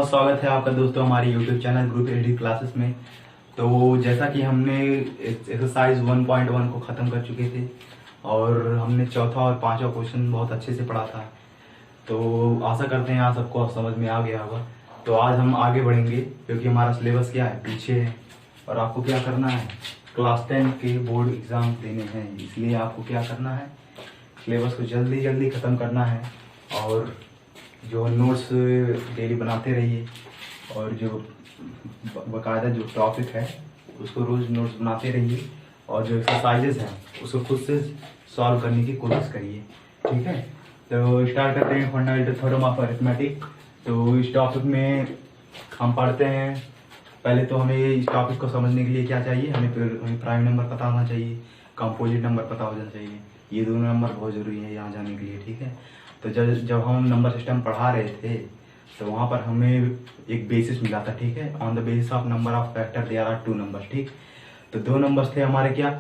बहुत स्वागत है आपका दोस्तों हमारे YouTube channel group AD classes में। तो जैसा कि हमने एक्सरसाइज 1.1 को ख़त्म कर चुके थे और हमने चौथा और पांचवा क्वेश्चन बहुत अच्छे से पढ़ा था। तो आशा करते हैं आप सबको समझ में आ गया होगा। तो आज हम आगे बढ़ेंगे क्योंकि हमारा सिलेबस क्या है, पीछे है और आपको क्या करना है, क्लास 10 के बोर्ड एग्ज़ाम देने हैं। इसलिए आपको क्या करना है, सिलेबस को जल्दी जल्दी ख़त्म करना है और जो नोट्स डेली बनाते रहिए और जो बाकायदा जो टॉपिक है उसको रोज़ नोट्स बनाते रहिए और जो एक्सरसाइजेज हैं उसको खुद से सॉल्व करने की कोशिश करिए। ठीक है, तो स्टार्ट करते हैं फंडामेंटल थ्योरम ऑफ अरिथमेटिक। तो इस टॉपिक में हम पढ़ते हैं, पहले तो हमें इस टॉपिक को समझने के लिए क्या चाहिए, हमें प्राइम नंबर पता होना चाहिए, कंपोजिट नंबर पता होना चाहिए। ये दोनों नंबर बहुत ज़रूरी है यहाँ जाने के लिए। ठीक है, तो जब हम नंबर सिस्टम पढ़ा रहे थे तो वहाँ पर हमें एक बेसिस मिला था। ठीक है, on the basis of number of factor there are 2 numbers. ठीक, तो 2 नंबर्स थे हमारे, क्या,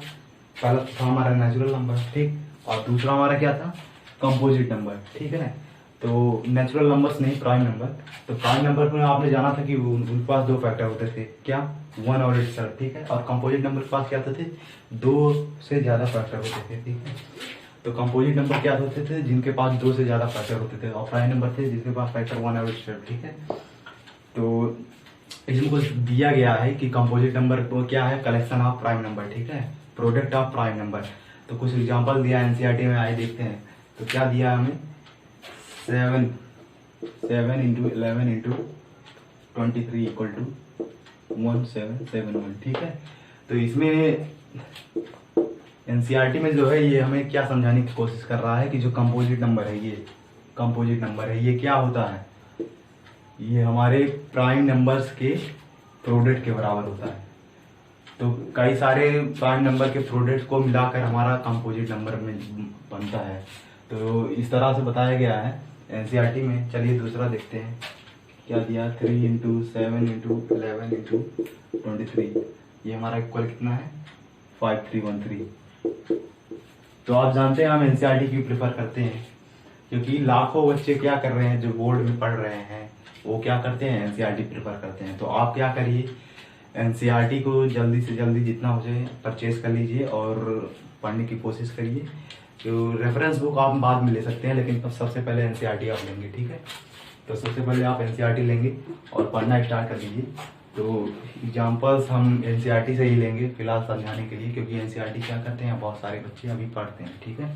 पहला था हमारा नेचुरल नंबर, ठीक, और दूसरा हमारा क्या था, कंपोजिट नंबर। ठीक है, तो नेचुरल नंबर्स नहीं, प्राइम नंबर। तो प्राइम नंबर में आपने जाना था कि उनके पास 2 फैक्टर होते थे, क्या, 1 और इट्सल्फ। ठीक है, और कंपोजिट नंबर के पास क्या होते थे, 2 से ज़्यादा फैक्टर होते थे। ठीक है, तो कंपोजिट नंबर क्या होते थे, जिनके पास 2 से ज़्यादा फैक्टर होते थे, और प्राइम नंबर थे जिसके पास फैक्टर 1 और इट्सल्फ। ठीक है, तो इसमें कुछ दिया गया है कि कंपोजिट नंबर को क्या है, कलेक्शन ऑफ प्राइम नंबर। ठीक है, प्रोडक्ट ऑफ प्राइम नंबर। तो कुछ एग्जांपल दिया एनसीईआरटी में, आए देखते हैं। तो क्या दिया हमें, 7 × 11 × 23 = 1771। ठीक है, तो इसमें एनसीईआरटी में जो है ये हमें क्या समझाने की कोशिश कर रहा है कि जो कंपोजिट नंबर है, ये कंपोजिट नंबर है, ये क्या होता है, ये हमारे प्राइम नंबर्स के प्रोडक्ट के बराबर होता है। तो कई सारे प्राइम नंबर के प्रोडक्ट को मिलाकर हमारा कंपोजिट नंबर में बनता है। तो इस तरह से बताया गया है एनसीईआरटी में। चलिए दूसरा देखते हैं क्या दिया, 3 × 7 × 11 × 23, ये हमारा इक्वल कितना है, 5313। तो आप जानते हैं हम एनसीईआरटी क्यों प्रेफर करते हैं, क्योंकि लाखों बच्चे क्या कर रहे हैं, जो बोर्ड में पढ़ रहे हैं वो क्या करते हैं, एनसीईआरटी प्रेफर करते हैं। तो आप क्या करिए, एनसीईआरटी को जल्दी से जल्दी जितना हो जाए परचेज कर लीजिए और पढ़ने की कोशिश करिए। तो रेफरेंस बुक आप बाद में ले सकते हैं, लेकिन सबसे पहले एनसीईआरटी आप लेंगे। ठीक है, तो सबसे पहले आप एनसीईआरटी लेंगे और पढ़ना स्टार्ट कर दीजिए। तो एग्जाम्पल्स हम एनसीईआरटी से ही लेंगे फिलहाल समझाने के लिए, क्योंकि एनसीईआरटी क्या करते हैं, बहुत सारे बच्चे अभी पढ़ते हैं। ठीक है,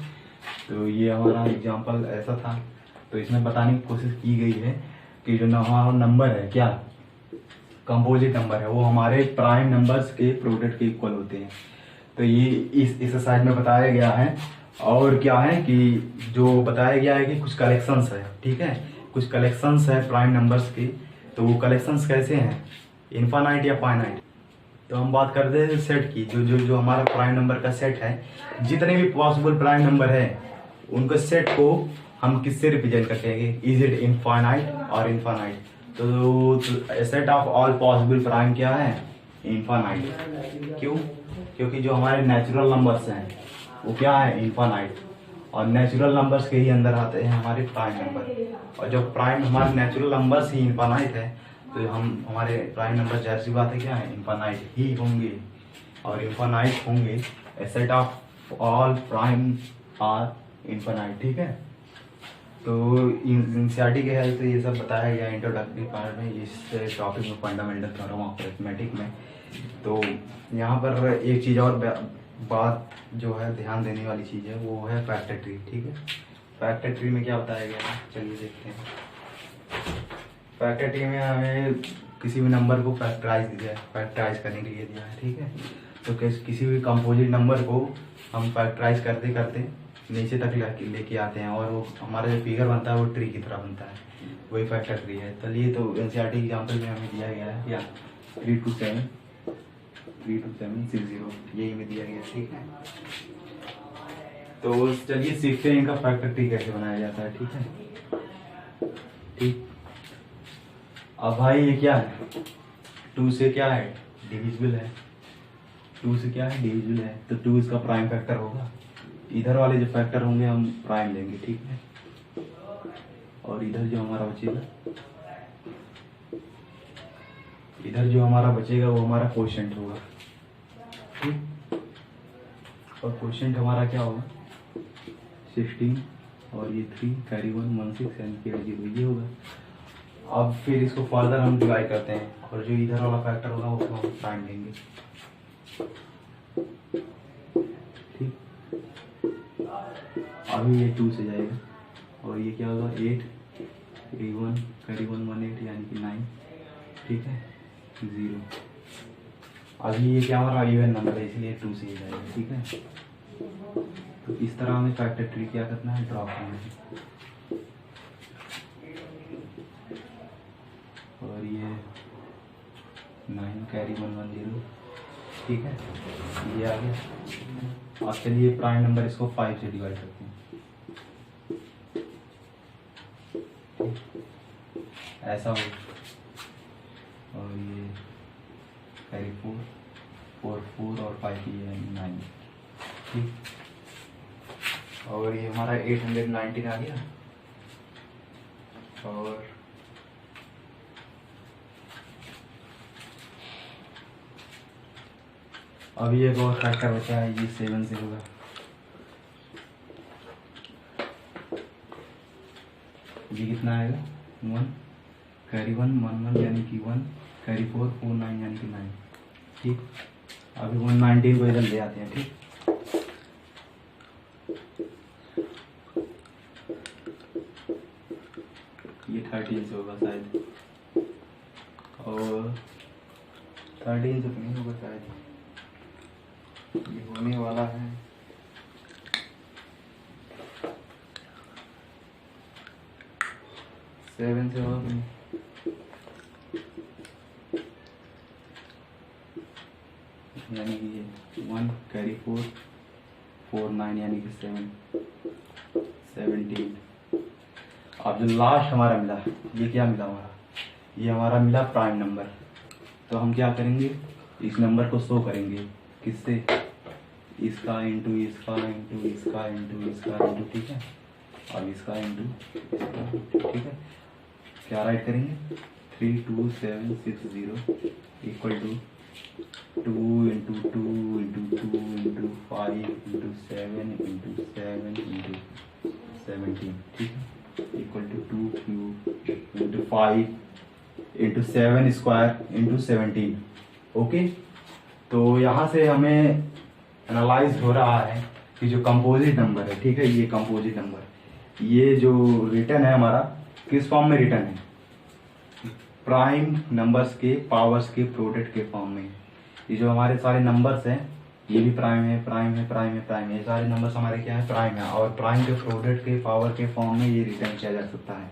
तो ये हमारा एग्जाम्पल ऐसा था। तो इसमें बताने की कोशिश की गई है कि जो हमारा नंबर है, क्या, कंपोजिट नंबर है, वो हमारे प्राइम नंबर्स के प्रोडक्ट के इक्वल होते हैं। तो ये इस एक्सरसाइज में बताया गया है। और क्या है कि जो बताया गया है कि कुछ कलेक्शंस है। ठीक है, कुछ कलेक्शंस है प्राइम नंबर्स के। तो वो कलेक्शंस कैसे हैं, इनफाइनाइट या फाइनाइट। तो हम बात करते हैं सेट की, जो जो जो हमारा प्राइम नंबर का सेट है, जितने भी पॉसिबल प्राइम नंबर है उनके सेट को हम किससे रिप्रेजेंट करते हैं, इज इट इनफाइनाइट और इनफाइनाइट। तो set of all possible prime क्या है, इनफाइनाइट। क्यों, क्योंकि जो हमारे नेचुरल नंबर्स हैं वो क्या है, इनफाइनाइट, और नेचुरल नंबर्स के ही अंदर आते हैं हमारे प्राइम नंबर। और जब प्राइम हमारे नेचुरल नंबर्स ही इनफाइनाइट है तो हमारे प्राइम नंबर जाहिर सी बात है क्या है, इनफाइनाइट ही होंगे। और इनफाइनाइट होंगे, a set of all prime are infinite. ठीक है, तो एनसीईआरटी के हेल्प से ये सब बताया गया इंट्रोडक्टरी पार्ट में, इस टॉपिक में, फंडामेंटल थ्योरम ऑफ अरिथमेटिक में। तो यहाँ पर एक चीज़ और बात जो है ध्यान देने वाली चीज़ है, वो है फैक्टर ट्री। ठीक है, फैक्टर ट्री में क्या बताया गया है, चलिए देखते हैं। फैक्टर ट्री में हमें किसी भी नंबर को फैक्टराइज करने के लिए दिया है। ठीक है, तो किसी भी कंपोजिट नंबर को हम फैक्टराइज करते करते नीचे तक लेके आते हैं और वो हमारा जो फिगर बनता है वो ट्री की तरह बनता है, वही फैक्टर ट्री है। चलिए, तो एनसीईआरटी एग्जाम्पल में हमें दिया गया है, या 3 to 7 60, यही में दिया गया। ठीक है, तो चलिए सीखते हैं इनका फैक्टर ट्री कैसे बनाया जाता है। ठीक है, ठीक, अब भाई ये क्या है, 2 से क्या है, डिविजिबल है, 2 से क्या है, डिविजिबल है, तो 2 इसका प्राइम फैक्टर होगा। इधर वाले जो फैक्टर होंगे हम प्राइम लेंगे। ठीक है, और इधर जो हमारा बचेगा इधर जो हमारा बचेगा वो हमारा कोशेंट होगा, ठीक। और कोशेंट हमारा क्या होगा 16 और ये 3 कैरी 1 16 यानी कि 0 ये होगा। अब फिर इसको फर्दर हम डिवाइड करते हैं और जो इधर वाला फैक्टर होगा वो हम प्राइम लेंगे, ठीक। अभी ये 2 से जाएगा और ये क्या होगा 8 कैरी 1 18 यानी कि 9, ठीक है 0। अभी ये क्या हमारा इवन नंबर है इसलिए 2 से ही जाएगा, ठीक है। तो इस तरह हमें फैक्टर ट्री क्या करना है ड्रॉ करना है। और ये 9 कैरी 1 10, ठीक है ये आ गया। अब चलिए प्राइम नंबर इसको 5 से डिवाइड करते हैं, ऐसा हो। और ये कैरी 4 और 5 ये है 9, ठीक। और ये हमारा 819 आ गया। और अभी एक और फैक्टर बचा है, ये 7 से होगा। ये कितना आएगा 1 कैरी 1 11 यानी कि 1 कैरी 4 9 यानी कि 9, ठीक। अभी 119 को इधर ले आते हैं, ठीक। ये 13 से होगा शायद, और 13 से तो नहीं होगा शायद, ये होने वाला है 7 से होगा नहीं। यानी कि ये 1 कैरी 4 9 यानी कि 17। अब जो लास्ट हमारा मिला ये क्या मिला हमारा, ये हमारा मिला प्राइम नंबर। तो हम क्या करेंगे इस नंबर को शो करेंगे किससे, इसका इंटू इसका इंटू इसका इंटू इसका इंटू, ठीक है। अब इसका इंटू इसका, ठीक है। क्या राइट करेंगे 32760 equal to 2 into 2 into 2 into 5 into 7 into 7 into 17, ठीक है equal to 2 cube into 5 into 7 square into 17, okay. तो यहाँ से हमें एनालाइज हो रहा है कि जो कंपोजिट नंबर है, ठीक है, ये कंपोजिट नंबर, ये जो रिटर्न है हमारा किस फॉर्म में रिटर्न है, प्राइम नंबर्स के पावर्स के प्रोडक्ट के फॉर्म में। ये जो हमारे सारे नंबर्स हैं ये भी प्राइम है प्राइम है प्राइम है प्राइम है, ये सारे नंबर्स हमारे क्या है प्राइम है, और प्राइम के प्रोडक्ट के पावर के फॉर्म में ये रिटर्न किया जा सकता है।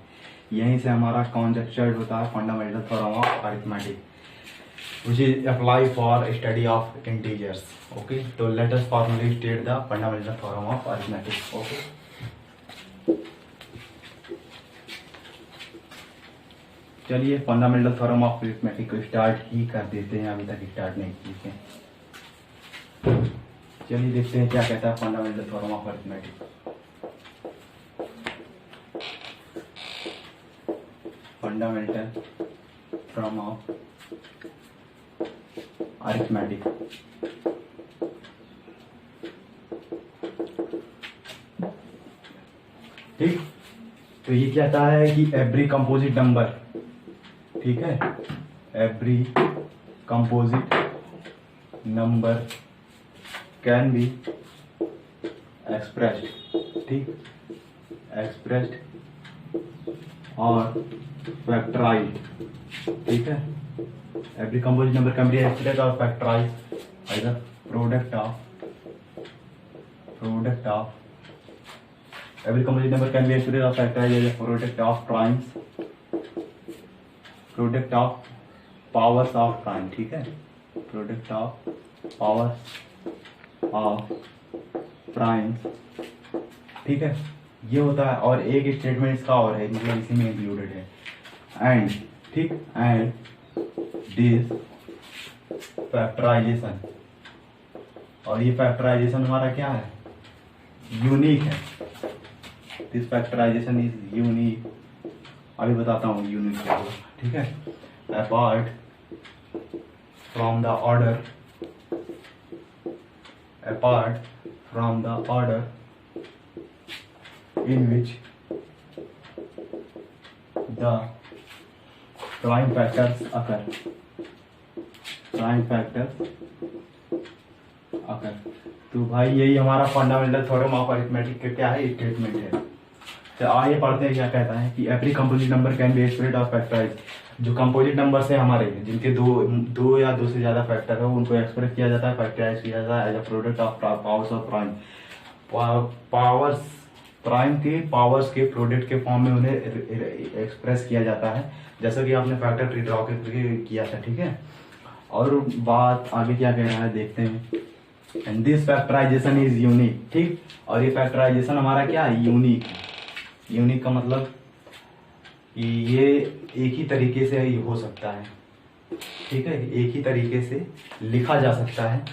यहीं से हमारा कॉन्जेक्चर्ड होता है fundamental theorem of arithmetic which is apply for study of integers, okay। so let us formally state the fundamental theorem of arithmetic, okay। चलिए फंडामेंटल थ्योरम ऑफ अरिथमेटिक को स्टार्ट ही कर देते हैं, अभी तक स्टार्ट नहीं किए हैं। चलिए देखते हैं क्या कहता है fundamental theorem of arithmetic. Fundamental theorem of arithmetic, ठीक। तो ये कहता है कि एवरी कंपोजिट नंबर, ठीक है, every composite number can be expressed, ठीक, एक्सप्रेस्ड और फैक्टराइज्ड, ठीक है। Every composite number can be expressed or factorized as a product of every composite number can be expressed or factorized as a product of primes, product of powers of prime, ठीक है, product of powers of primes, ठीक है। ये होता है, और एक statement इसका और है, मतलब इसी में इंक्लूडेड है, एंड, ठीक, एंड दिस फैक्टराइजेशन, और ये फैक्टराइजेशन हमारा क्या है यूनिक है, दिस फैक्टराइजेशन इज यूनिक, अभी बताता हूँ यूनिक क्या होगा, ठीक है। Apart from the order, apart from the order in which the prime factors occur. Prime factors occur. तो भाई यही हमारा फंडामेंटल थ्योरम ऑफ अरिथमेटिक का क्या है, स्टेटमेंट है। तो आइए पढ़ते हैं क्या कहता है कि every composite number can be expressed और फैक्टराइज्ड। जो कंपोजिट नंबर्स है हमारे, जिनके दो या दो से ज्यादा फैक्टर है, उनको एक्सप्रेस किया जाता है, फैक्टराइज किया जाता है as a product of powers of prime. Powers, prime के पावर्स के प्रोडक्ट के फॉर्म में उन्हें एक्सप्रेस किया जाता है, जैसा कि आपने फैक्टर ट्री ड्रॉ करके किया था, ठीक है। और बात आगे क्या कह रहा है देखते हैं। And this factorization is unique, ठीक। और ये फैक्टराइजेशन हमारा क्या है, यूनिक है। यूनिक का मतलब कि ये एक ही तरीके से ही हो सकता है, ठीक है, एक ही तरीके से लिखा जा सकता है।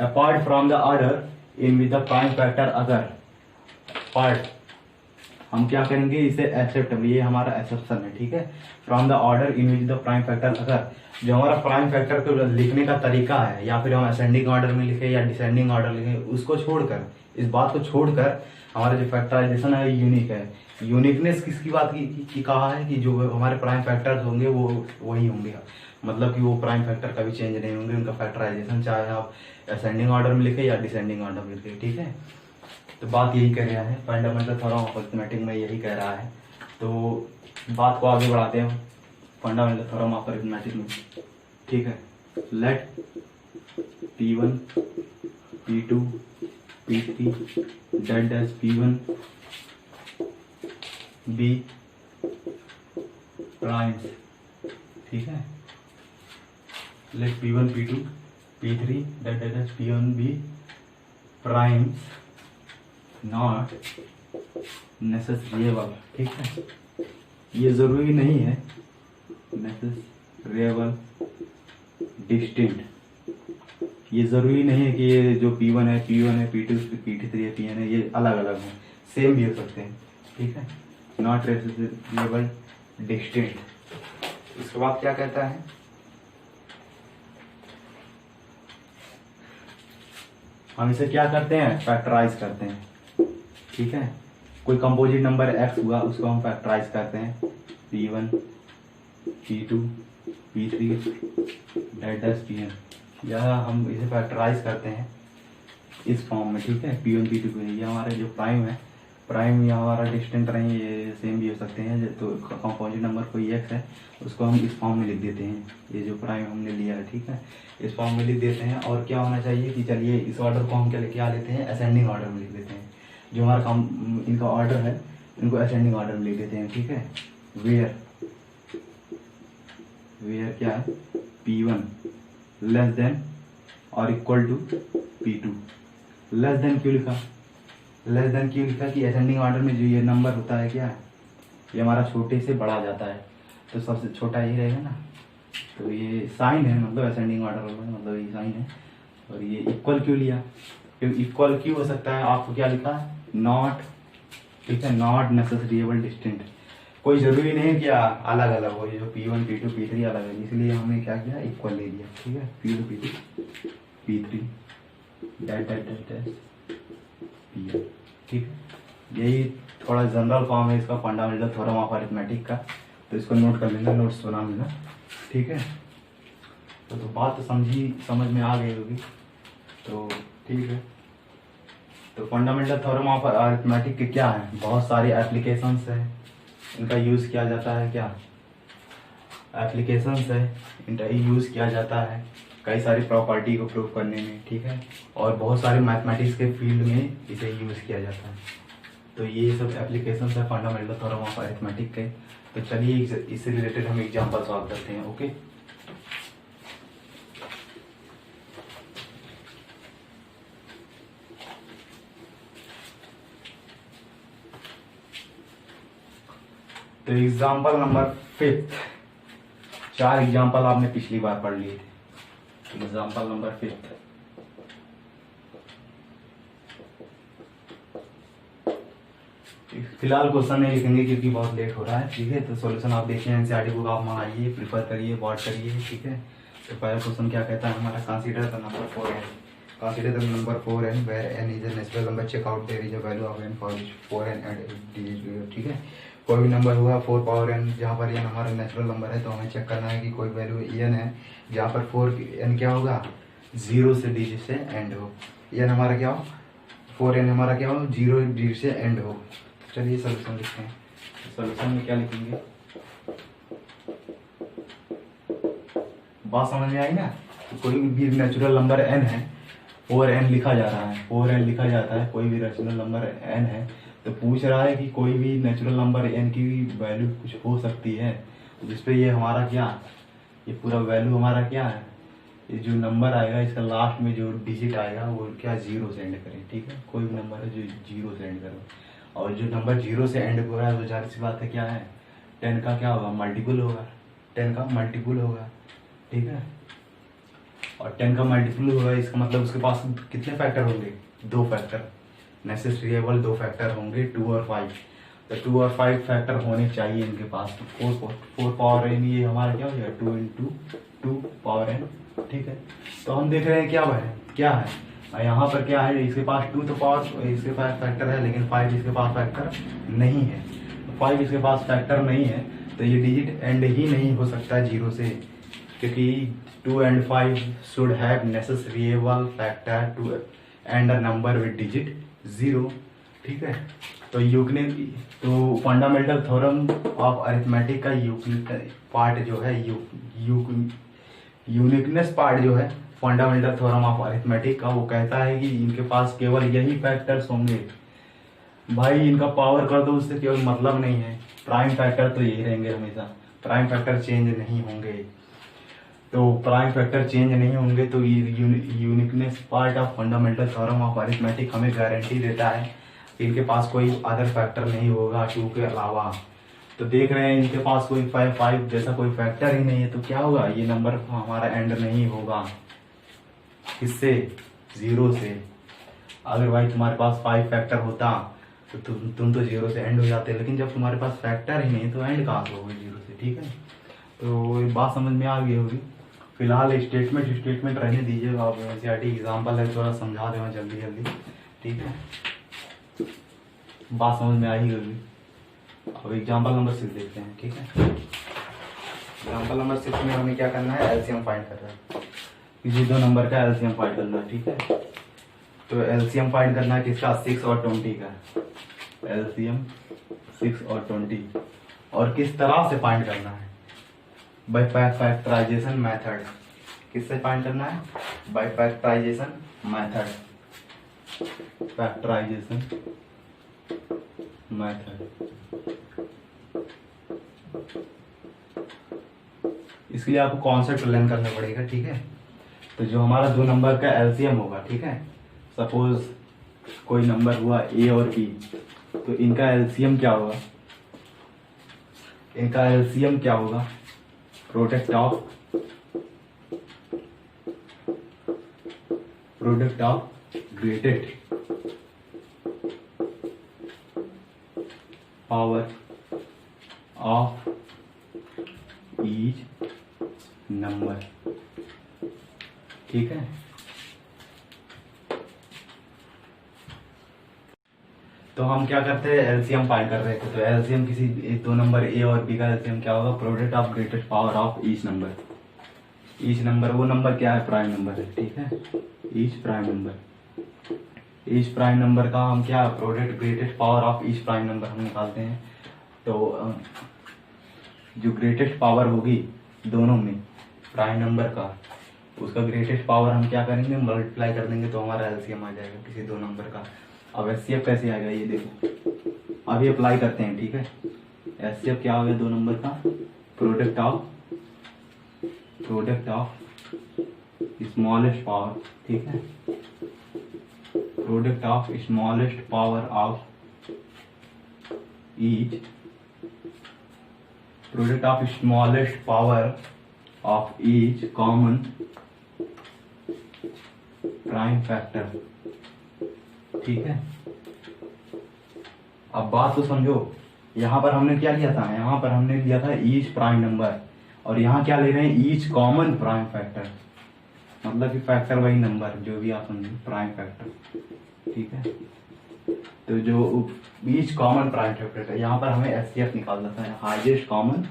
Apart from the order in with the prime factor अगर पार्ट, हम क्या करेंगे इसे एक्सेप्ट, ये हमारा एक्सेप्शन है, ठीक है। From the order in which the prime factor अगर, जो हमारा प्राइम फैक्टर को लिखने का तरीका है, या फिर हम असेंडिंग ऑर्डर में लिखे या डिसेंडिंग ऑर्डर लिखे, उसको छोड़कर, इस बात को छोड़कर हमारा जो फैक्टराइजेशन है यूनिक है। यूनिकनेस किसकी बात की कहा है कि जो हमारे प्राइम फैक्टर्स होंगे वो वही होंगे, मतलब कि वो प्राइम फैक्टर कभी चेंज नहीं होंगे, उनका फैक्टराइजेशन चाहे आप असेंडिंग ऑर्डर में लिखे या डिसेंडिंग ऑर्डर में लिखे, ठीक है। तो बात यही कह रहा है, फंडामेंटल थ्योरम ऑफ अरिथमेटिक में यही कह रहा है। तो बात को आगे बढ़ाते हैं फंडामेंटल थ्योरम ऑफ अरिथमेटिक में, ठीक है। Let P1 P2 P3 dot dash P1 be primes, ठीक है। Let P1 P2 P3 dot dash P1 be primes not necessarily, ठीक है। ये जरूरी नहीं है, नेसेसरेबल डिस्टिंक्ट, ये जरूरी नहीं है कि ये जो P1 है P2 P3 है Pn है ये अलग अलग हैं, सेम भी हो सकते हैं, ठीक है। Not necessarily distinct. इसके बाद क्या कहता है, हम इसे क्या करते हैं, फैक्टराइज करते हैं, ठीक है। कोई कंपोजिट नंबर x हुआ उसको हम फैक्टराइज करते हैं, P1 P2 P3 dot dash Pn, यह हम इसे फैक्टराइज करते हैं इस फॉर्म में, ठीक है। P1 P2 ये हमारे जो प्राइम है, प्राइम या हमारा डिस्टेंट रहे ये सेम भी हो सकते हैं। तो कंपोजिट नंबर कोई x है उसको हम इस फॉर्म में लिख देते हैं, ये जो प्राइम हमने लिया है, ठीक है, इस फॉर्म में लिख देते हैं। और क्या होना चाहिए कि चलिए इस ऑर्डर को हम क्या लेते हैं, असेंडिंग ऑर्डर में लिख देते हैं। जो हमारा इनका ऑर्डर है इनको असेंडिंग ऑर्डर में लिख देते हैं, ठीक है। वेयर क्या है, P1 लेस देन और equal to P2। Less than क्यों लिखा, लेस देन क्यों लिखा कि असेंडिंग ऑर्डर में जो ये नंबर होता है क्या, ये हमारा छोटे से बड़ा जाता है, तो सबसे छोटा ही रहेगा ना। तो ये साइन है, मतलब असेंडिंग ऑर्डर होगा, मतलब ये साइन है। और ये इक्वल क्यों लिया, क्योंकि इक्वल क्यों हो सकता है, आपको क्या लिखा है, नॉट, ठीक है, नॉट नेसेसरेबल डिस्टिंक्ट। कोई जरूरी नहीं है कि अलग अलग हो, ये जो P1 P2 P3 अलग है, इसलिए हमने क्या किया, इक्वल ले लिया, ठीक है। P1 P2 P3 date date date Pn, ठीक है। यही थोड़ा जनरल फॉर्म है इसका फंडामेंटल थ्योरम ऑफ अरिथमेटिक का, तो इसको नोट कर लेना, नोट्स बना लेना, ठीक है। तो बात तो समझ में आ गई होगी, तो ठीक है। तो फंडामेंटल थ्योरम ऑफ अरिथमेटिक के क्या है, बहुत सारी एप्लीकेशंस है, इनका यूज किया जाता है, क्या एप्लीकेशंस है, इनका यूज किया जाता है कई सारी प्रॉपर्टी को प्रूव करने में, ठीक है। और बहुत सारे मैथमेटिक्स के फील्ड में इसे यूज किया जाता है। तो ये सब एप्लीकेशंस है फंडामेंटल थ्योरम ऑफ अरिथमेटिक के। तो चलिए इससे रिलेटेड हम एग्जांपल सॉल्व करते हैं, ओके। तो एग्जाम्पल नंबर 5, 4 एग्जाम्पल आपने पिछली बार पढ़ लिए थे। एग्जाम्पल नंबर 5, फिलहाल क्वेश्चन नहीं लिखेंगे क्योंकि बहुत लेट हो रहा है, ठीक है। तो सॉल्यूशन आप देखिए, एनसीईआरटी बुक आप मंगाइए, प्रिफर करिए, वॉच करिए, ठीक है। तो पहला क्वेश्चन क्या कहता है हमारा, consider the number 4n, consider the number 4n where n is a natural number, check out there is a value of n for 4n end, ठीक है। कोई भी नंबर हुआ 4 पावर n, जहाँ पर n हमारा नेचुरल नंबर है तो हमें चेक करना है कि कोई वैल्यू n है जहाँ पर 4n क्या होगा, 0 से डिजिट से एंड हो, n हमारा क्या हो, 4n हमारा क्या हो, 0 डिजिट से एंड हो। चलिए सोल्यूशन लिखते हैं। सोल्यूशन में क्या लिखेंगे, बात समझ में आई ना। कोई भी नेचुरल नंबर n है, 4n लिखा जा रहा है, 4n लिखा जाता है, कोई भी नेचुरल नंबर n है, तो पूछ रहा है कि कोई भी नेचुरल नंबर n की वैल्यू कुछ हो सकती है, जिसपे ये हमारा क्या, ये पूरा वैल्यू हमारा क्या है, ये जो नंबर आएगा इसका लास्ट में जो डिजिट आएगा वो क्या 0 से एंड करें, ठीक है। कोई भी नंबर है जो 0 से एंड करो, और जो नंबर 0 से एंड हो रहा है वो जाहिर सी बात है क्या है, 10 का क्या होगा, मल्टीपल होगा, 10 का मल्टीपल होगा, ठीक है। और 10 का मल्टीपल होगा, इसका मतलब उसके पास कितने फैक्टर होंगे, 2 फैक्टर, नेसेसरीएबल 2 फैक्टर होंगे, 2 और 5। तो 2 और 5 फैक्टर होने चाहिए इनके पास। तो 4 पावर n, ये हमारा क्या हो जाएगा, 2 इंटू 2 पावर n, ठीक है। तो हम देख रहे हैं क्या है, क्या है, और यहाँ पर क्या है, इसके पास 2 तो पावर इसके पास फैक्टर है, लेकिन 5 इसके पास फैक्टर नहीं है। 5 इसके पास फैक्टर नहीं है तो ये डिजिट एंड ही नहीं हो सकता 0 से, क्योंकि 2 and 5 should have necessary factor to and a number with digit 0, ठीक है। तो तो फंडामेंटल थ्योरम ऑफ अरिथमेटिक का यूनिक पार्ट जो है, यूनिकनेस पार्ट जो है फंडामेंटल थ्योरम ऑफ अरिथमेटिक का, वो कहता है कि इनके पास केवल यही फैक्टर्स होंगे। भाई इनका पावर कर दो उससे केवल मतलब नहीं है, प्राइम फैक्टर तो यही रहेंगे हमेशा, प्राइम फैक्टर चेंज नहीं होंगे। तो प्राइम फैक्टर चेंज नहीं होंगे तो uniqueness part of fundamental theorem of arithmetic हमें गारंटी देता है कि इनके पास कोई अदर फैक्टर नहीं होगा 2 के अलावा। तो देख रहे हैं इनके पास कोई 5 जैसा कोई फैक्टर ही नहीं है, तो क्या होगा, ये नंबर हमारा एंड नहीं होगा, किससे, 0 से। अगर भाई तुम्हारे पास 5 फैक्टर होता तो तुम तो 0 से एंड हो जाते, लेकिन जब तुम्हारे पास फैक्टर ही नहीं तो एंड कहाँ से होगा 0 से, ठीक है। तो ये बात समझ में आ गई होगी। फिलहाल स्टेटमेंट रहने दीजिए, आप एनसीईआरटी एग्जाम्पल है, थोड़ा समझा देना जल्दी, ठीक है। बात समझ में आई होगी। अब एग्जाम्पल नंबर 6 देखते हैं, ठीक है। एग्जाम्पल नंबर 6 में हमें क्या करना है, एलसीएम फाइंड करना है, किसी 2 नंबर का एलसीएम फाइंड करना है, ठीक है। तो एलसीएम फाइंड करना है किसका, 6 और 20 का, एलसीएम 6 और 20, और किस तरह से फाइंड करना है, बाय फैक्टराइजेशन मेथड। किससे फाइंड करना है, by factorization method, factorization method. इसके लिए आपको कॉन्सेप्ट लर्न करना पड़ेगा, ठीक है। तो जो हमारा 2 नंबर का एलसीएम होगा, ठीक है, सपोज कोई नंबर हुआ ए और बी, तो इनका एलसीएम क्या होगा, इनका एलसीएम क्या होगा, product of greatest power of each number, ठीक है। तो हम क्या करते हैं, एलसीएम फाइंड कर रहे थे, तो एलसीएम किसी 2 नंबर ए और बी का एलसीएम क्या होगा, product of greatest power of each number. Each number वो नंबर क्या है, प्राइम नंबर है, ठीक है, each prime number. Each prime number का हम क्या, product greatest power of each prime number हम निकालते हैं। तो जो ग्रेटेस्ट पावर होगी दोनों में प्राइम नंबर का, उसका ग्रेटेस्ट पावर हम क्या करेंगे, मल्टीप्लाई कर देंगे, तो हमारा एलसीएम आ जाएगा किसी 2 नंबर का। अब एचसीएफ कैसे आएगा ये देखो, अभी अप्लाई करते हैं, ठीक है। एचसीएफ क्या हो गया, 2 नंबर का प्रोडक्ट ऑफ स्मॉलेस्ट पावर, ठीक है, product of smallest power of each, product of smallest power of each common prime factor, ठीक है। अब बात तो समझो, यहाँ पर हमने क्या लिया था, यहाँ पर हमने लिया था ईच प्राइम नंबर, और यहाँ क्या ले रहे हैं, ईच कॉमन प्राइम फैक्टर, मतलब कि फैक्टर वही नंबर जो भी आप समझे प्राइम फैक्टर, ठीक है। तो जो ईच कॉमन प्राइम फैक्टर है, यहाँ पर हमें एचसीएफ निकालना था, हाईएस्ट कॉमन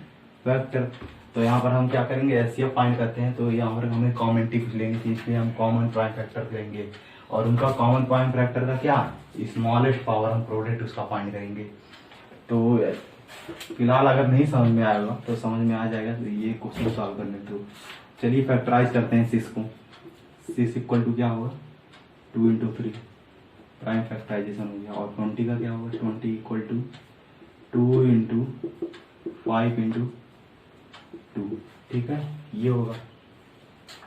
फैक्टर। तो यहाँ पर हम क्या करेंगे, एचसीएफ फाइंड करते हैं, तो यहाँ पर हमें कॉमनटी कुछ लेनी थी, इसलिए हम कॉमन प्राइम फैक्टर लेंगे। और उनका कॉमन प्राइम फैक्टर का क्या, स्मॉलेस्ट पावर, हम प्रोडक्ट उसका फाइंड करेंगे। तो फिलहाल अगर नहीं समझ में आएगा तो समझ में आ जाएगा, तो ये क्वेश्चन सॉल्व करने तो चलिए फैक्टराइज करते हैं सिक्स को। सिक्स इक्वल टू क्या होगा, 2 इंटू 3 प्राइम फैक्टराइजेशन हो गया। और 20 का क्या होगा, 20 इक्वल टू 2 इंटू 5 इंटू 2, ठीक है, ये होगा।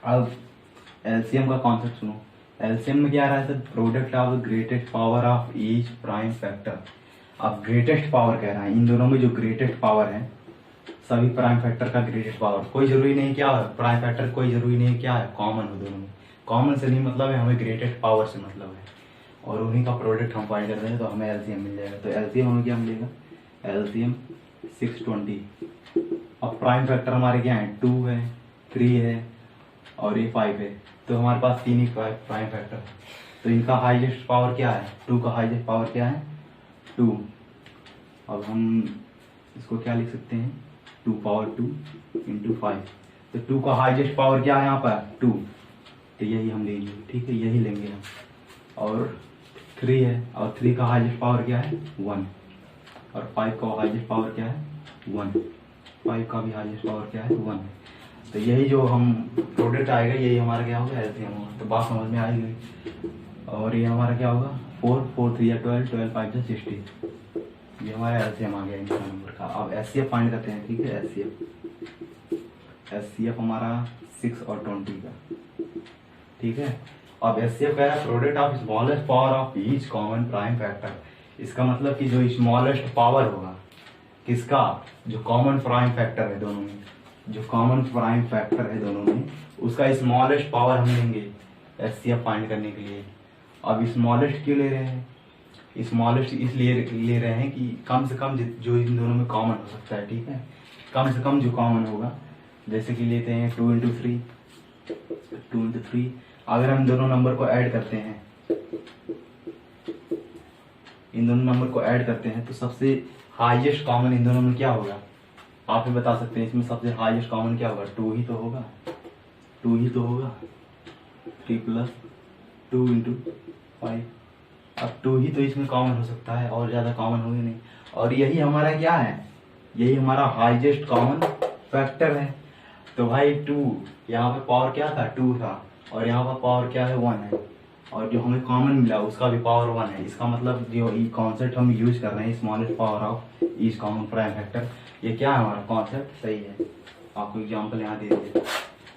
अब एलसीएम का कॉन्सेप्ट सुनो। एलसीएम में क्या आ रहा है sir, product of greatest power of each prime factor. अब ग्रेटेस्ट पावर कह रहा है, इन दोनों में जो ग्रेटेस्ट पावर है, सभी प्राइम फैक्टर का ग्रेटेस्ट पावर, कोई जरूरी नहीं क्या है प्राइम फैक्टर, कोई जरूरी नहीं क्या है कॉमन हो दोनों में, कॉमन से नहीं मतलब है, हमें ग्रेटेस्ट पावर से मतलब है। और उन्हीं का प्रोडक्ट हम फाइंड कर रहे हैं, तो हमें एलसीएम मिल जाएगा। तो एलसीएम हमें क्या मिलेगा, एलसीएम 620। अब प्राइम फैक्टर हमारे क्या है, 2 है, 3 है और ये 5 है, तो हमारे पास 3 ही प्राइम फैक्टर है। तो इनका हाईएस्ट पावर क्या है, 2 का हाईएस्ट पावर क्या है, 2। अब हम इसको क्या लिख सकते हैं, 2 पावर 2 इंटू 5। तो 2 का हाईएस्ट पावर क्या है यहाँ पर, 2, तो यही हम लेंगे, ठीक है, यही लेंगे हम। और 3 है, और 3 का हाईएस्ट पावर क्या है, 1। और 5 का हाईएस्ट पावर क्या है, 1। 5 का भी हाईएस्ट पावर क्या है, 1। तो यही जो हम प्रोडक्ट आएगा, यही हमारा क्या होगा, एलसीएम होगा। तो बात समझ में आएगी। और ये हमारा क्या होगा, 4 4 3 12 12 5 60, ये हमारा एलसीएम आ गया इनका नंबर का। अब एचसीएफ फाइंड करते हैं, ठीक है। एचसीएफ हमारा 6 और 20 का, ठीक है। अब एचसीएफ कह रहा है product of smallest power of each common prime factor. इसका मतलब कि जो स्मॉलेस्ट पावर होगा किसका, जो कॉमन प्राइम फैक्टर है दोनों में, जो कॉमन प्राइम फैक्टर है दोनों में, उसका स्मॉलेस्ट पावर हम लेंगे एचसीएफ फाइंड करने के लिए। अब स्मॉलेस्ट क्यों ले रहे हैं, स्मॉलेस्ट इसलिए ले रहे हैं कि कम से कम जो इन दोनों में कॉमन हो सकता है, ठीक है, कम से कम जो कॉमन होगा। जैसे कि लेते हैं 2 इंटू 3। अगर हम दोनों नंबर को ऐड करते हैं, इन दोनों नंबर को ऐड करते हैं, तो सबसे हाईएस्ट कॉमन इन दोनों में क्या होगा, आप ही बता सकते हैं। इसमें सबसे हाईएस्ट कॉमन क्या होगा, 2 ही तो होगा, 2 ही तो होगा। 3 प्लस 2 इंटू 5, अब 2 ही तो इसमें कॉमन हो सकता है, और ज्यादा कॉमन होगी नहीं। और यही हमारा क्या है, यही हमारा हाईएस्ट कॉमन फैक्टर है। तो भाई 2, यहाँ पे पावर क्या था, 2 था, और यहाँ पर पावर क्या है, 1 है, और जो हमें कॉमन मिला उसका भी पावर 1 है। इसका मतलब जो ये कॉन्सेप्ट हम यूज कर रहे हैं, smallest power of each common prime factor, ये क्या है हमारा कॉन्सेप्ट, सही है। आपको एग्जाम्पल यहाँ दे दिए,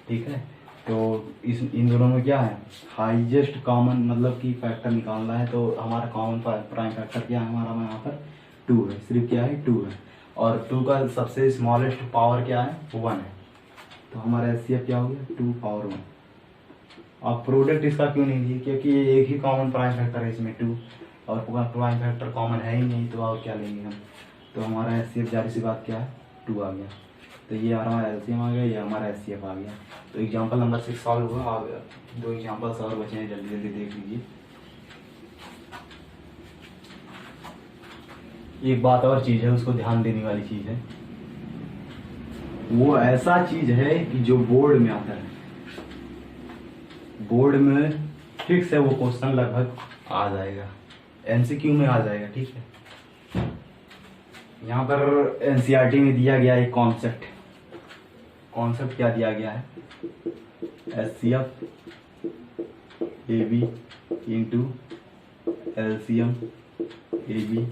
ठीक है। तो इन दोनों में क्या है, हाईएस्ट कॉमन मतलब कि फैक्टर निकालना है, तो हमारा कॉमन प्राइम फैक्टर क्या है हमारा, यहाँ पर 2 है, सिर्फ क्या है, 2 है। और 2 का सबसे स्मॉलेस्ट पावर क्या है, 1 है। तो हमारा एचसीएफ क्या हो गया, 2 पावर 1। अब प्रोडक्ट इसका क्यों नहीं लिए, क्योंकि ये एक ही कॉमन प्राइम फैक्टर है इसमें 2, और प्राइम फैक्टर कॉमन है ही नहीं, तो और क्या लेंगे हम। तो हमारा एचसीएफ जारी सी बात क्या है, 2 आ गया। तो ये हमारा एलसीएम आ गया, ये हमारा एचसीएफ आ गया। तो एग्जाम्पल नंबर 6 सॉल्व हुआ। आप 2 एग्जाम्पल्स और बचे हैं, जल्दी जल्दी देख लीजिए। एक बात और चीज है, उसको ध्यान देने वाली चीज है, वो ऐसा चीज है कि जो बोर्ड में आता है, बोर्ड में ठीक से वो क्वेश्चन लगभग आ जाएगा, एमसीक्यू में आ जाएगा, ठीक है। यहाँ पर एनसीईआरटी में दिया गया एक कॉन्सेप्ट क्या दिया गया है, HCF AB into LCM AB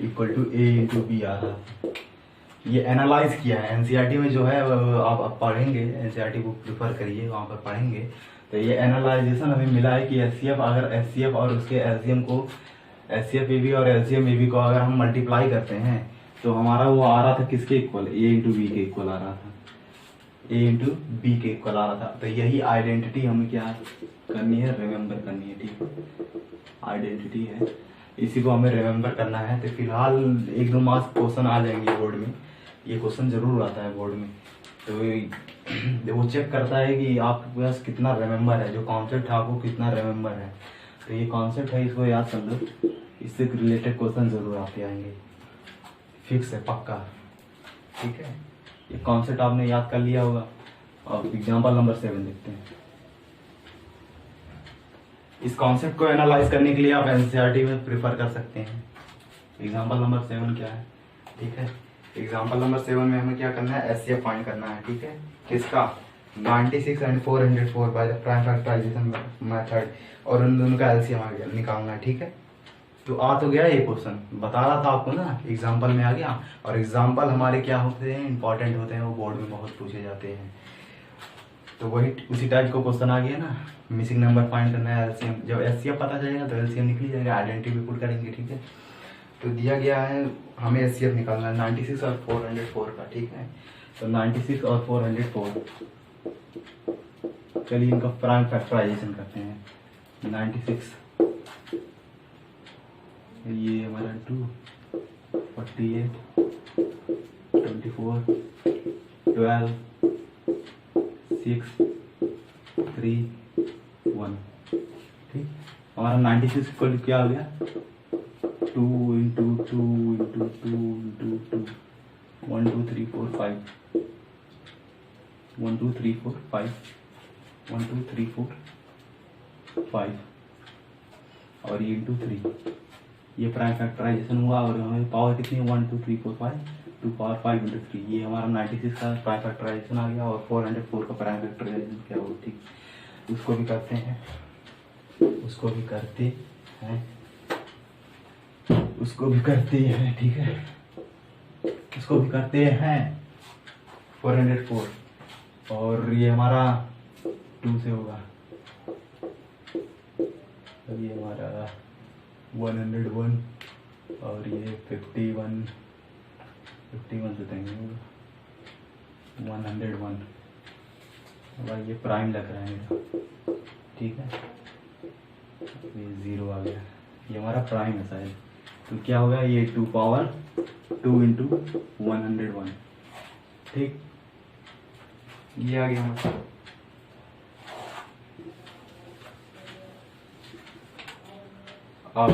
equal to A into B आ रहा है। ये एनालाइज किया है एनसीईआरटी में, जो है आप पढ़ेंगे, एनसीईआरटी बुक प्रिफर करिए, वहाँ पर पढ़ेंगे। तो ये एनालाइजेशन हमें मिला है कि एचसीएफ, अगर एचसीएफ और उसके एलसीएम को, एचसीएफ AB और एलसीएम AB को अगर हम मल्टीप्लाई करते हैं, तो हमारा वो आ रहा था किसके इक्वल, A इंटू B के इक्वल आ रहा था, A इंटू B के इक्वल आ रहा था। तो यही आइडेंटिटी हमें क्या करनी है, रिमेम्बर करनी है, ठीक है, आइडेंटिटी है, इसी को हमें रिमेम्बर करना है। तो फिलहाल 1-2 मार्क्स क्वेश्चन आ जाएंगे बोर्ड में, ये क्वेश्चन जरूर आता है बोर्ड में। तो वो चेक करता है कि आपके पास कितना रिमेम्बर है, जो कॉन्सेप्ट है आपको कितना रिमेम्बर है। तो ये कॉन्सेप्ट है, इसको याद कर लो, इससे रिलेटेड क्वेश्चन जरूर आपके आएंगे, फिक्स है, पक्का। ठीक है, ये कॉन्सेप्ट आपने याद कर लिया होगा। अब एग्जाम्पल नंबर 7 देखते हैं। इस कॉन्सेप्ट को एनालाइज करने के लिए आप एनसीईआरटी में प्रेफर कर सकते हैं। एग्जाम्पल नंबर 7 क्या है? ठीक है, एग्जाम्पल नंबर 7 में हमें क्या करना है, एचसीएफ फाइंड करना है। ठीक है, किसका? 96 and 404 by the prime factorization method, और उन दोनों का एलसीएम निकालना है। ठीक है, तो आ तो गया ये क्वेश्चन, बता रहा था आपको ना, एग्जाम्पल में आ गया। और एग्जाम्पल हमारे क्या होते हैं, इंपॉर्टेंट होते हैं, वो बोर्ड में बहुत पूछे जाते हैं। तो वही उसी टाइप का क्वेश्चन आ गया ना, मिसिंग नंबर फाइंड करना है, एलसीएम। जब एचसीएफ पता चलेगा तो एलसीएम निकल जाएगा, आइडेंटिटी भी पुट करेंगे। ठीक है, तो दिया गया है हमें एचसीएफ निकालना है 96 और 404 का। ठीक है, तो 96 और 404, चलिए इनका प्राइम फैक्टराइजेशन करते हैं। 96 ये हमारा 2, 48, 24, 12, 6, 3, 1। ठीक, हमारा 96 इक्वल क्या हो गया, 2 इंटू 2 इंटू 2 इंटू 2, 1 2 3 4 5, 1 2 3 4 5, 1 2 3 4 5, और ये इंटू 3, ये प्राइम फैक्टराइजेशन हुआ। और हमें पावर कितनी है, 1 2 3 4 5, 2 पावर 5 इंटू 3, ये हमारा 96 का प्राइम फैक्टराइजेशन आ गया। और 404 का प्राइम फैक्टराइजेशन क्या होगा। ठीक, उसको भी करते हैं, उसको भी करते हैं, उसको भी करते हैं। ठीक है, उसको भी करते हैं 404, और ये हमारा 2 से होगा, ये हमारा 101, और ये 51 से देंगे 101। भाई ये प्राइम लग रहा है मेरा। ठीक है, ये 0 आ गया, ये हमारा प्राइम है शायद। तो क्या होगा, ये 2 पावर 2 इंटू 101। ठीक, ये आ गया हमारा। अब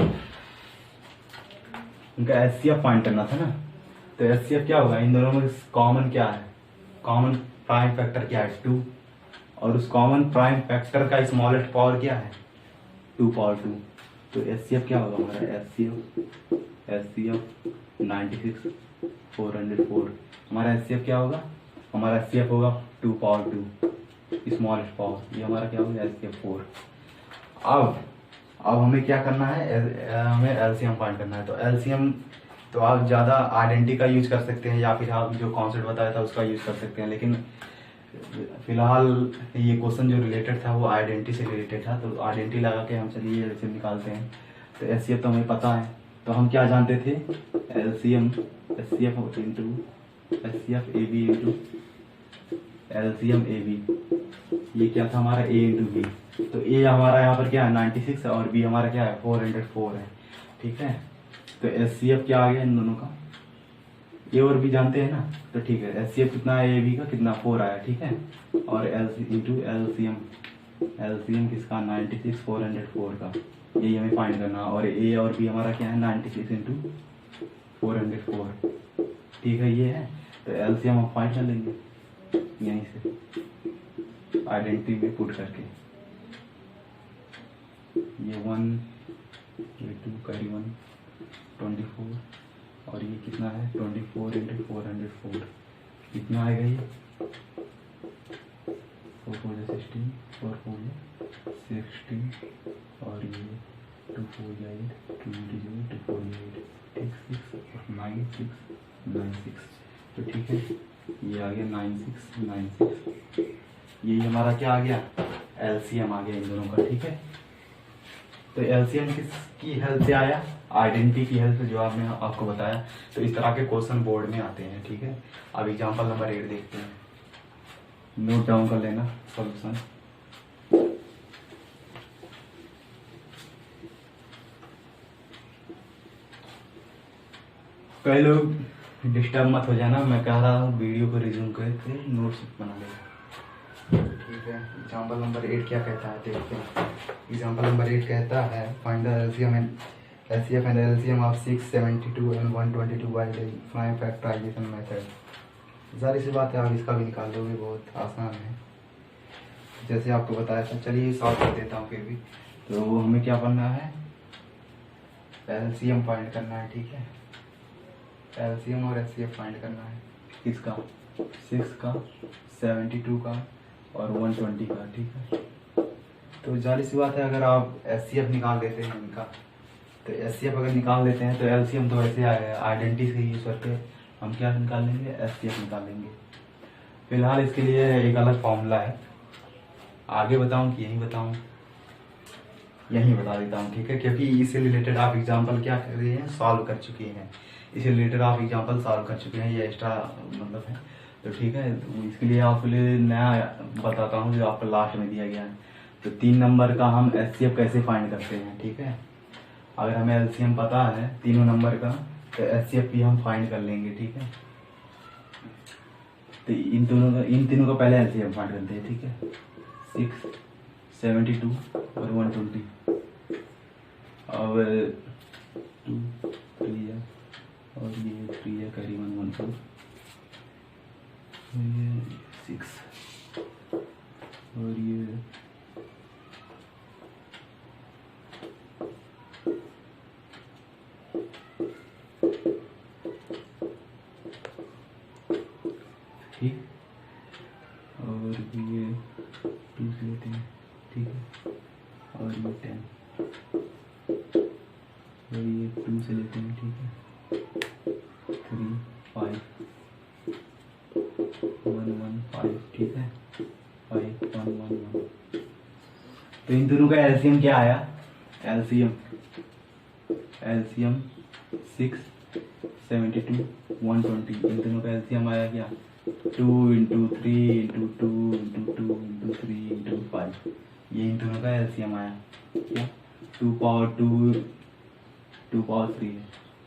इनका एचसीएफ फाइंड करना था ना, तो एचसीएफ क्या होगा, इन दोनों में कॉमन क्या है, कॉमन प्राइम फैक्टर क्या है, 2, और उस कॉमन प्राइम फैक्टर का स्मॉलेस्ट पावर क्या है, 2 पावर 2। तो एचसीएफ क्या होगा हमारा, एचसीएफ 96 404, हमारा एचसीएफ क्या होगा, हमारा एचसीएफ होगा 2 पावर 2 स्मॉलेस्ट पावर, ये हमारा क्या होगा, एचसीएफ 4। अब हमें क्या करना है, हमें एलसीएम फाइंड करना है। तो एलसीएम, तो आप ज़्यादा आइडेंटिटी का यूज कर सकते हैं, या फिर आप जो कॉन्सेप्ट बताया था उसका यूज कर सकते हैं। लेकिन फिलहाल ये क्वेश्चन जो रिलेटेड था वो आइडेंटिटी से रिलेटेड था, तो आइडेंटिटी लगा के हम चलिए एलसीएम निकालते हैं। तो एचसीएफ तो हमें पता है, तो हम क्या जानते थे, LCM HCF into HCF A B into LCM A B, ये क्या था हमारा, ए इंटू बी। तो ए हमारा यहाँ पर क्या है 96 और बी हमारा क्या है 404 है। ठीक है, तो एचसीएफ क्या आ गया इन दोनों का, ए और बी जानते हैं ना, तो ठीक है, एचसीएफ कितना है, ए बी का कितना 4 आया। ठीक है, और इंटू एलसीएम, एलसीएम किसका 96 404 का, यही हमें फाइंड करना। और ए और बी हमारा क्या है 96 इंटू 404। ठीक है, ये है, तो एलसीएम हम फाइंड कर लेंगे यहीं से आइडेंटिटी में पुट करके। ये 1, ये 2 कैरी 1 24, और ये कितना है 24 इंटू 404, कितना आएगा ये 4 4 16, 4 4 16, और ये 2 4 8, 2 0 2 4 8, 6 और 9 6 9 6। तो ठीक है, ये आ गया 9696, यही हमारा क्या आ गया, एलसीएम आ गया इन दोनों का। ठीक है, तो एलसीएम किसकी हेल्प से आया, आइडेंटिटी की हेल्प से, जो आपने आपको बताया। तो इस तरह के क्वेश्चन बोर्ड में आते हैं। ठीक है, अब एग्जांपल नंबर 8 देखते हैं, नोट डाउन कर लेना सॉल्यूशन। कई लोग डिस्टर्ब मत हो जाना, मैं कह रहा हूँ वीडियो को रिज्यूम करके नोट्स बना लेगा। ठीक है, एग्जाम्पल नंबर 8 क्या कहता है देखते हैं। एग्जाम्पल नंबर 8 कहता है find the LCM and HCF and LCM of 672 and 122 by the following factorization method. जाहिर सी बात है आप इसका भी निकाल दोगे, बहुत आसान है जैसे आपको बताया था। चलिए सॉल्व कर देता हूँ फिर भी। तो हमें क्या करना है, एलसीएम फाइंड करना है। ठीक है, एलसीएम और एचसीएफ फाइंड करना है किसका, 6 का, 72 का और 120 का। ठीक है, तो जाहिर सी बात है अगर आप एचसीएफ निकाल देते हैं इनका, तो एचसीएफ अगर निकाल देते हैं तो एलसीएम तो ऐसे आएगा, आइडेंटिटी से यूज करके हम क्या निकाल लेंगे, एचसीएफ निकाल लेंगे। फिलहाल इसके लिए एक अलग फॉर्मूला है, आगे बताऊं कि यहीं बताऊं, यहीं बता देता हूँ। ठीक है, क्योंकि इससे रिलेटेड आप एग्जाम्पल क्या कर रहे हैं, सॉल्व कर चुके हैं, इससे रिलेटेड आप एग्जाम्पल सॉल्व कर चुके हैं, ये एक्स्ट्रा मतलब है। तो ठीक है, तो इसके लिए आपके लिए नया बताता हूँ जो आपको लास्ट में दिया गया है। तो 3 नंबर का हम एचसीएफ कैसे फाइंड करते हैं। ठीक है, अगर हमें एलसीएम पता है तीनों नंबर का तो एचसीएफ भी हम फाइंड कर लेंगे। ठीक है, तो इन तीनों का पहले एलसीएम फाइंड करते हैं। ठीक है, 6, 72 और 120। अब 2 3 और ये 3 है, करीबन 1 4, ये 6 और ये ठीक, और ये 2 से लेते हैं। ठीक है, और ये 10 और ये 2 से लेते हैं। ठीक है, 3 5 1 1 5। ठीक है, 5 1 1 1। तो इन दोनों का एलसीएम क्या आया, एलसीएम 6 72 120, इन दोनों का एलसीएम आया क्या, 2 × 3 × 2 × 2 × 3 × 5। ये इन दोनों का एलसीएम आया क्या, 2 पावर 2 2 पावर 3 है,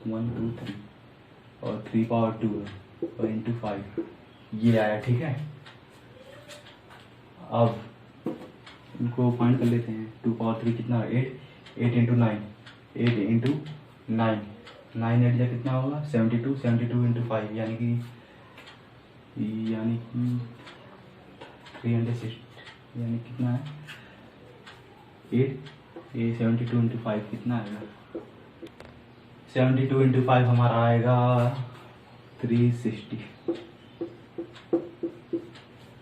1 2 3 और 3 पावर 2 है और इंटू 5 ये आया। ठीक है, अब इनको फाइंड कर लेते हैं। 2 पावर 3 कितना, 8 8 × 9 8 × 9 9 8 या कितना होगा, 72 72 × 5 यानी कि 360, यानी कितना है 8 ये 72 × 5 कितना आएगा, 72 × 5 हमारा आएगा 360।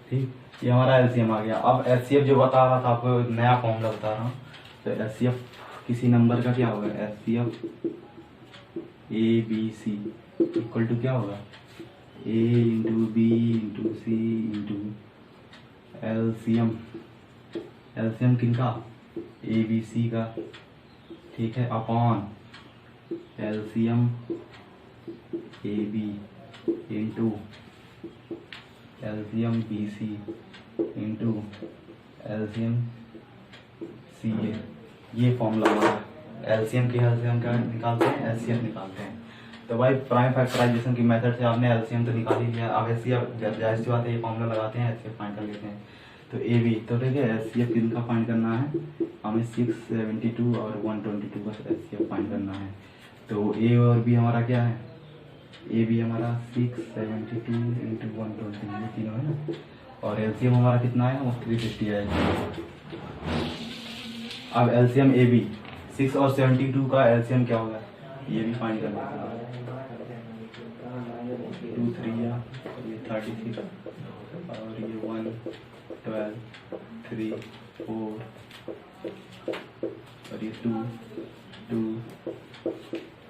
ठीक, ये हमारा एलसीएम आ गया। अब एचसीएफ जो बता रहा था आपको, नया फॉर्मूला बता रहा हूँ। तो एचसीएफ किसी नंबर का क्या होगा, HCF A b c equal to क्या होगा, a into b into c into LCM, LCM किनका, ए बी सी का। ठीक है, upon LCM A B into LCM b c into LCM c a. ये फॉर्मूला हमारा एलसीएम के LCM का निकालते हैं, एचसीएफ निकालते हैं। तो भाई प्राइम फैक्टराइजेशन की मेथड से आपने एलसीएम तो निकाल ही लिया, अब एचसीएफ जाहिर सी बात है ये फॉर्मूला लगाते हैं, एचसीएफ फाइंड कर लेते हैं। तो ए बी, तो ठीक है, एचसीएफ किनका फाइंड करना है हमें, 6 72 और 122 का एचसीएफ फाइंड करना है। तो ए और बी हमारा क्या है, ए बी हमारा 6 72 × 120 ये तीनों है ना, और एलसीएम हमारा कितना है, वो 360 आएगा। अब एलसीएम ए बी 6 और 72 का एलसीएम क्या होगा, ये भी फाइंड कर लेते हैं। 2 3 या ये 36 और ये 1 12 3 4 और ये 2 2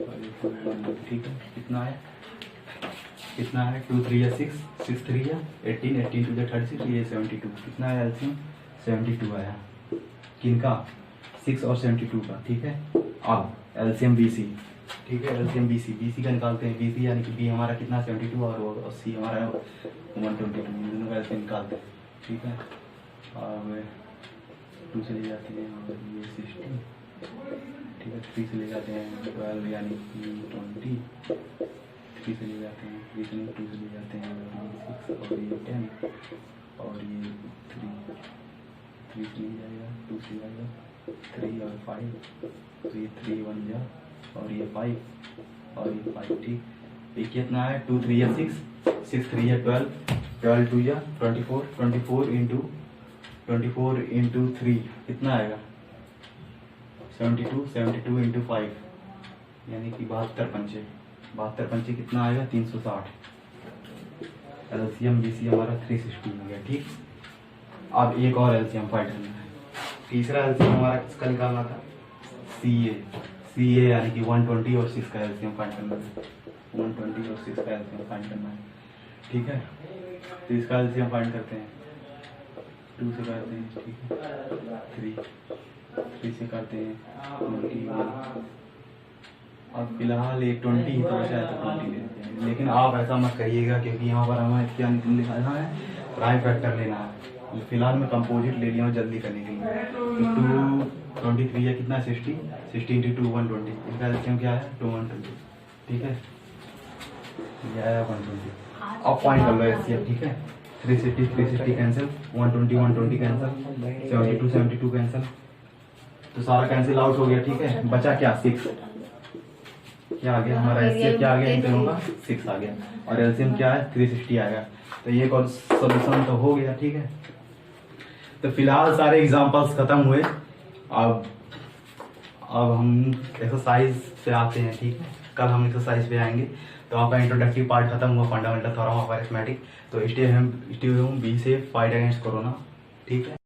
और ये 2 1। ठीक है, कितना है 2 3 या 6 6 3 या 18 18 2 36, ये 72 कितना है एलसीएम 72 आया किनका, 6 और 72 का। ठीक है, अब एलसीएम बीसी, ठीक है, एलसीएम बीसी का निकालते हैं। बीसी यानी कि बी हमारा कितना 72 और सी हमारा 122, इन दोनों का एलसीएम निकालते हैं। ठीक है, अब 2 से ले जाते हैं और ये 16, ठीक है, 3 से ले जाते हैं 12 यानी कि 20, 3 से ले जाते हैं, 3 से 2 से ले जाते हैं, और ये 6 और ये 10 और ये 3 से ले जाएगा, 2 से जाएगा 3 और 5, तो ये 3 1 जा और ये 5 और ये 5, ठीक। ये कितना है, 2 3 या 6, 6 3 या 12, 12 2 या 24, 24 इंटू 3 कितना आएगा, 72, 72 इंटू 5 यानी कि 72 पंचे, 72 पंचे कितना आएगा, 360। एलसीएम बीसी हमारा 316 हो गया, ठीक। अब एक और एलसीएम फाइंड करना है। तीसरा एलसीएम हमारा किसका निकालना था, सी ए यानी कि 120 और 6 का एलसीएम फाइंड करना है, 120 और 6 का एलसीएम फाइंड करना है, ठीक है। तो इसका एलसीएम फाइंड करते हैं, 2 से करते हैं, ठीक है, 3 से करते हैं 21। अब फिलहाल ये 20 ही तो बचा है, तो 20 ले लेते हैं। लेकिन आप ऐसा मत करिएगा, क्योंकि यहाँ पर हमें क्या लिखना है, प्राइम फैक्टर लेना है। फिलहाल मैं कंपोजिट ले लिया हूँ जल्दी करने के लिए। तो 223 है कितना, 60 इंटू 2 120, इसका एलसीएम क्या है, 220, ठीक है, ये आया 120। अब पॉइंट कर लो एलसीएम, ठीक है। 360 कैंसिल, 120 कैंसिल, 72 कैंसिल, तो सारा कैंसिल आउट हो गया, ठीक है। बचा क्या, 6, क्या आ गया हमारा एलसीएम, क्या आ गया इन दोनों का, 6 आ गया, और एलसीएम क्या है, 360 आ गया। तो ये और सोल्यूशन तो हो गया, ठीक है। तो फिलहाल सारे एग्जांपल्स खत्म हुए। अब हम एक्सरसाइज पे आते हैं, ठीक है। कल हम एक्सरसाइज पे आएंगे। तो आपका इंट्रोडक्टिव पार्ट खत्म हुआ, फंडामेंटल थ्योरम ऑफ अरिथमेटिक। तो stay home, be safe, fight against corona, ठीक है।